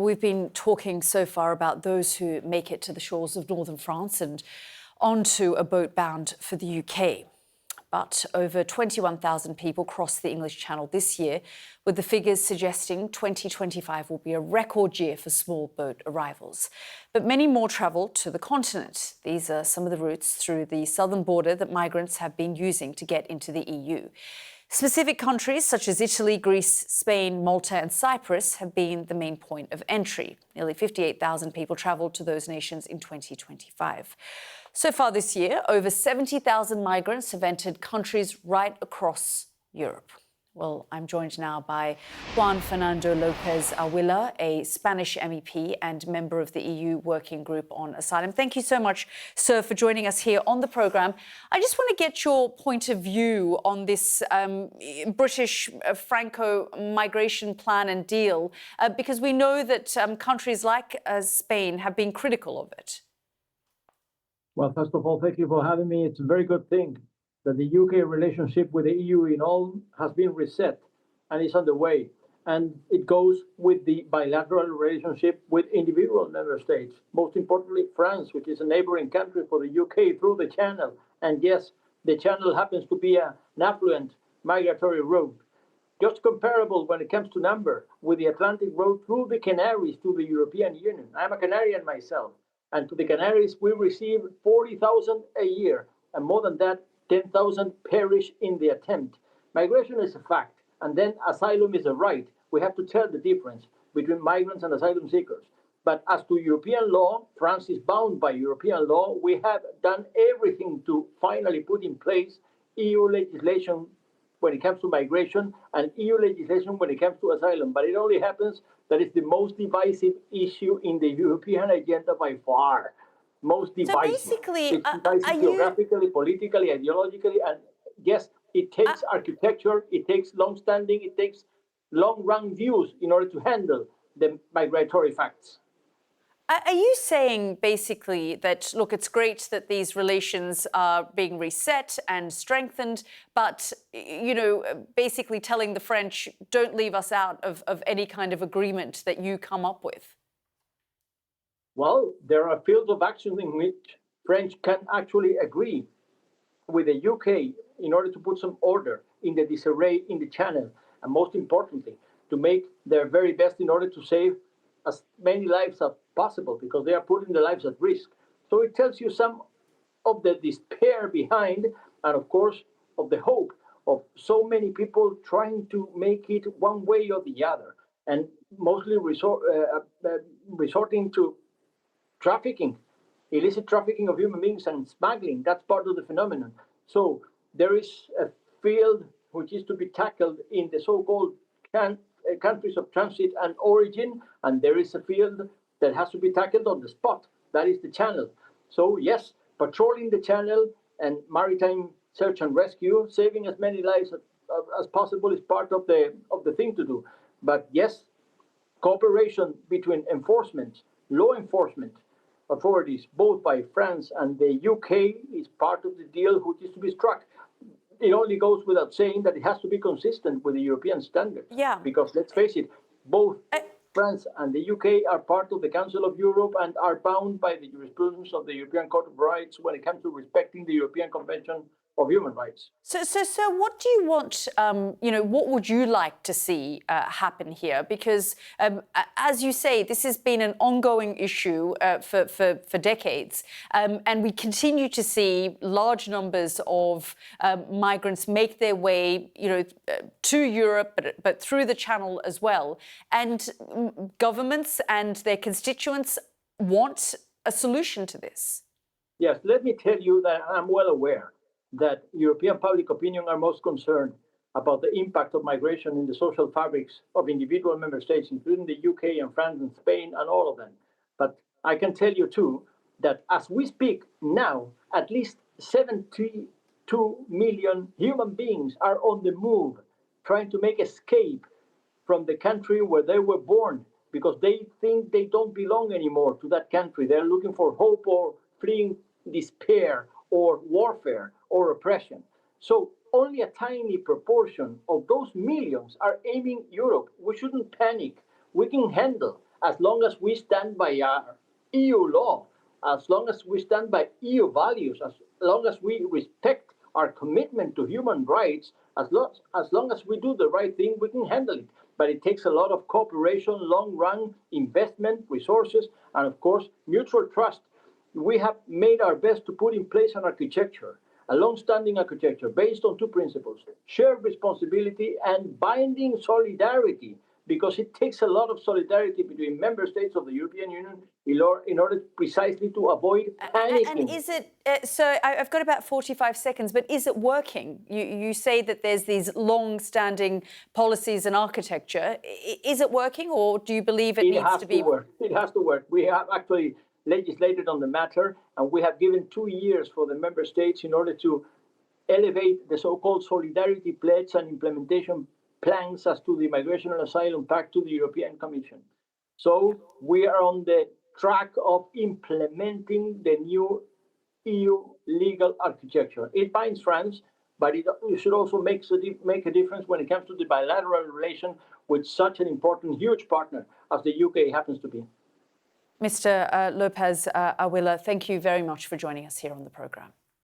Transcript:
We've been talking so far about those who make it to the shores of northern France and onto a boat bound for the UK. But over 21,000 people crossed the English Channel this year, with the figures suggesting 2025 will be a record year for small boat arrivals. But many more travel to the continent. These are some of the routes through the southern border that migrants have been using to get into the EU. Specific countries such as Italy, Greece, Spain, Malta and Cyprus have been the main point of entry. Nearly 58,000 people travelled to those nations in 2025. So far this year, over 70,000 migrants have entered countries right across Europe. Well, I'm joined now by Juan Fernando Lopez Aguilar, a Spanish MEP and member of the EU Working Group on Asylum. Thank you so much, sir, for joining us here on the programme. I just want to get your point of view on this British Franco migration plan and deal, because we know that countries like Spain have been critical of it. Well, first of all, thank you for having me. It's a very good thing that the UK relationship with the EU in all has been reset and is underway. And it goes with the bilateral relationship with individual member states. Most importantly, France, which is a neighboring country for the UK through the Channel. And yes, the Channel happens to be an affluent migratory route. Just comparable when it comes to number with the Atlantic road through the Canaries to the European Union. I'm a Canarian myself. And to the Canaries, we receive 40,000 a year. And more than that, 10,000 perish in the attempt. Migration is a fact, and then asylum is a right. We have to tell the difference between migrants and asylum seekers. But as to European law, France is bound by European law. We have done everything to finally put in place EU legislation when it comes to migration and EU legislation when it comes to asylum. But it only happens that it's the most divisive issue in the European agenda by far. Most divisive. So basically, it's divisive geographically, politically, ideologically, and yes, it takes architecture, it takes long-standing, it takes long-run views in order to handle the migratory facts. Are you saying basically that, look, it's great that these relations are being reset and strengthened, but, you know, basically telling the French, don't leave us out of any kind of agreement that you come up with? Well, there are fields of action in which French can actually agree with the UK in order to put some order in the disarray in the Channel, and most importantly, to make their very best in order to save as many lives as possible, because they are putting their lives at risk. So it tells you some of the despair behind, and of course, of the hope of so many people trying to make it one way or the other, and mostly resorting to trafficking, illicit trafficking of human beings and smuggling. That's part of the phenomenon. So there is a field which is to be tackled in the so-called countries of transit and origin, and there is a field that has to be tackled on the spot. That is the Channel. So yes, patrolling the Channel and maritime search and rescue, saving as many lives as possible is part of the thing to do. But yes, cooperation between enforcement, law enforcement authorities, both by France and the UK, is part of the deal which is to be struck. It only goes without saying that it has to be consistent with the European standards. Yeah. Because let's face it, both France and the UK are part of the Council of Europe and are bound by the jurisprudence of the European Court of Rights when it comes to respecting the European Convention of Human Rights. So what do you want, what would you like to see happen here? Because, as you say, this has been an ongoing issue for decades. And we continue to see large numbers of migrants make their way, to Europe, but through the Channel as well. And governments and their constituents want a solution to this. Yes, let me tell you that I'm well aware that European public opinion are most concerned about the impact of migration in the social fabrics of individual member states, including the UK and France and Spain and all of them. But I can tell you too that as we speak now, at least 72 million human beings are on the move, trying to make escape from the country where they were born, because they think they don't belong anymore to that country. They're looking for hope or fleeing despair or warfare or oppression. So only a tiny proportion of those millions are aiming Europe. We shouldn't panic. We can handle as long as we stand by our EU law, as long as we stand by EU values, as long as we respect our commitment to human rights, as long as we do the right thing, we can handle it. But it takes a lot of cooperation, long-run investment, resources, and of course, mutual trust. We have made our best to put in place an architecture, a long-standing architecture based on two principles: shared responsibility and binding solidarity, because it takes a lot of solidarity between member states of the European Union in order precisely to avoid panicking. And is it, I've got about 45 seconds, but is it working? You say that there's these long-standing policies and architecture. Is it working, or do you believe it needs to be? Work. It has to work. We have actually legislated on the matter, and we have given 2 years for the member states in order to elevate the so-called solidarity pledge and implementation plans as to the Migration and Asylum Pact to the European Commission. So we are on the track of implementing the new EU legal architecture. It binds France, but it should also make a difference when it comes to the bilateral relation with such an important, huge partner as the UK happens to be. Mr. Lopez Aguilar, thank you very much for joining us here on the programme.